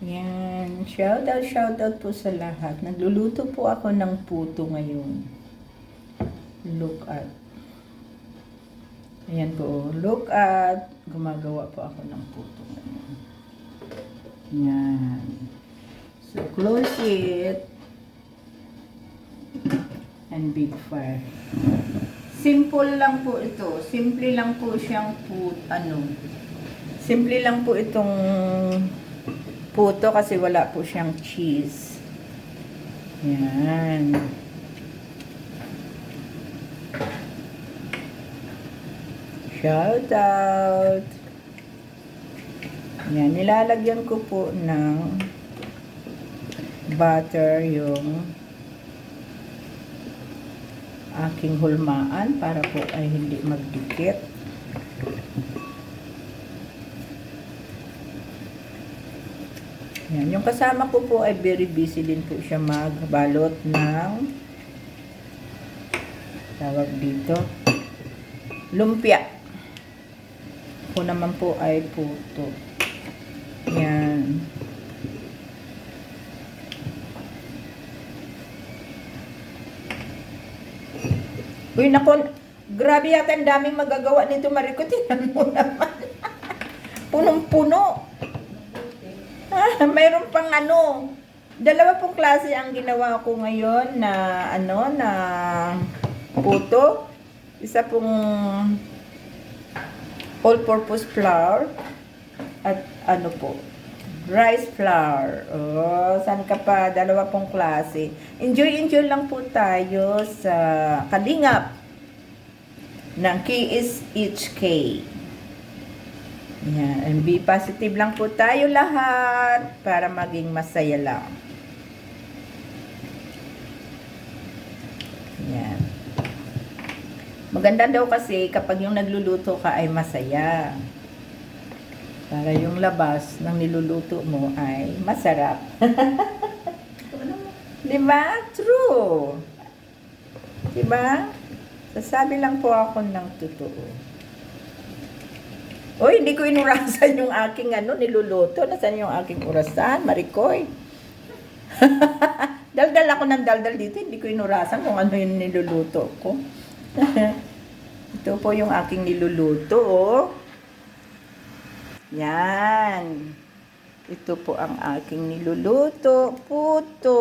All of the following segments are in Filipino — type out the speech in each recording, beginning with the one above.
Yan. Shoutout po sa lahat. Nagluluto po ako ng puto ngayon. Look at. Ayan po. Look at. Gumagawa po ako ng puto ngayon. Yan. So, close it. And big fire. Simple lang po ito. Simple lang po siyang simple lang po itong puto kasi wala po siyang cheese. Yan. Shout out. Yan, nilalagyan ko po ng butter yung aking hulmaan para po ay hindi magdikit. Yan, yung kasama ko po ay very busy din po siya magbalot ng tawag dito lumpia. Ako naman po ay puto. Yan. Uy, naku, grabe yata ang daming magagawa nito, Mariko. Tingnan mo naman. Punong-puno. Mayroon pang dalawa pong klase ang ginawa ko ngayon na na puto. Isa pong all-purpose flour at po, rice flour. Oh, saan ka pa? Dalawa pong klase. Enjoy lang po tayo sa kalingap ng KSHK. Yan. And be positive lang po tayo lahat para maging masaya lang. Yan. Maganda daw kasi kapag yung nagluluto ka ay masaya. Para yung labas ng niluluto mo ay masarap. Diba? True. Diba? Sasabi lang po ako ng totoo. Uy, hindi ko inurasan yung aking niluluto. Nasaan yung aking urasan, Marikoy? Daldal ako ng daldal dito. Hindi ko inurasan kung ano yung niluluto ko. Ito po yung aking niluluto, oh. Yan. Ito po ang aking niluluto. Puto.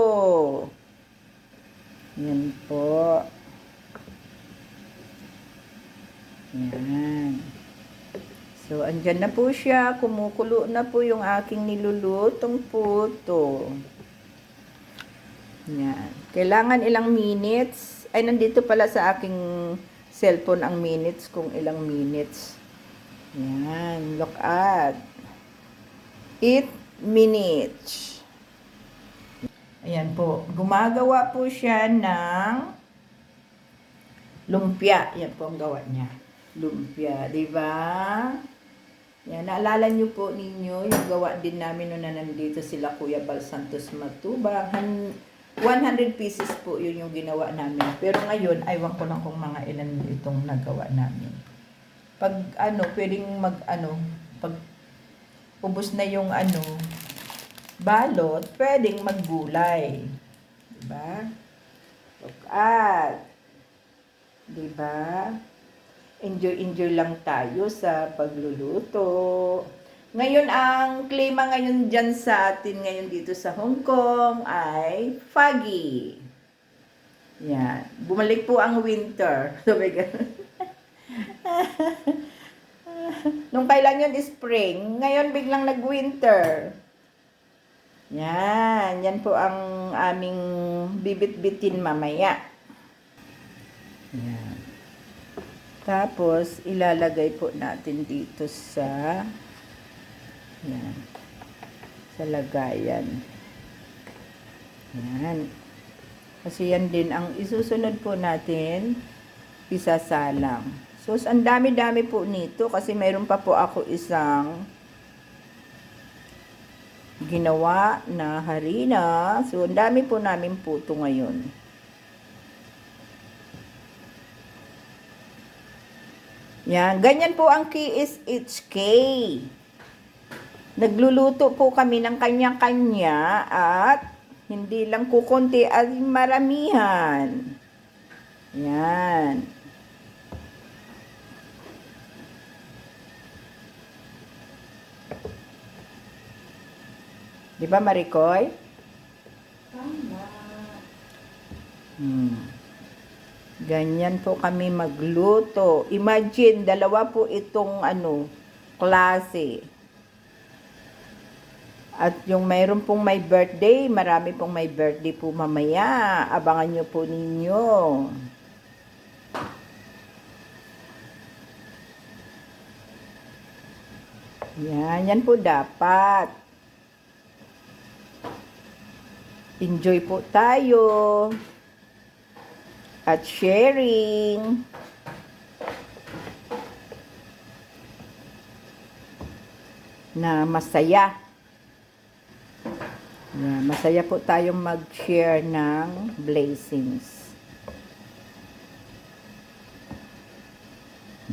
Yan po. Yan. So, andyan na po siya. Kumukulo na po yung aking nilulutong puto. Yan. Kailangan ilang minutes. Ay, nandito pala sa aking cellphone ang minutes kung ilang minutes. Yan, look at 8 minutes. Ayan po, gumagawa po siya ng lumpia. Yan po ang gawa niya. Lumpia, di ba? Yan, naalala niyo po ninyo yung gawa din namin noon na nandito sila Kuya Bal Santos Matuba. 100 pieces po yun yung ginawa namin. Pero ngayon, aywan ko lang kung mga ilan itong nagawa namin. Pag pwedeng pag ubos na yung balot, pwedeng maggulay. Diba? Look at. Diba? Enjoy lang tayo sa pagluluto. Ngayon, ang klima ngayon dyan sa atin ngayon dito sa Hong Kong ay foggy. Yan. Bumalik po ang winter. So, nung kailan yun spring, ngayon biglang nag-winter. Yan, yan po ang aming bibit-bitin mamaya. Yan. Tapos, ilalagay po natin dito sa sa lagayan. Yan. Kasi yan din ang isusunod po natin, isasalang. So, ang dami-dami po nito kasi mayroon pa po ako isang ginawa na harina. So, ang dami po namin puto ngayon. Yan. Ganyan po ang KSHK. Nagluluto po kami ng kanya-kanya at hindi lang kukunti at maramihan. Yan. Di ba, Maricoy? Tama. Ganyan po kami magluto. Imagine, dalawa po itong klase. At yung mayroon pong may birthday, marami pong may birthday po mamaya. Abangan nyo po ninyo. Yan po dapat. Enjoy po tayo. At sharing. Na masaya. Masaya po tayong mag-share ng blessings.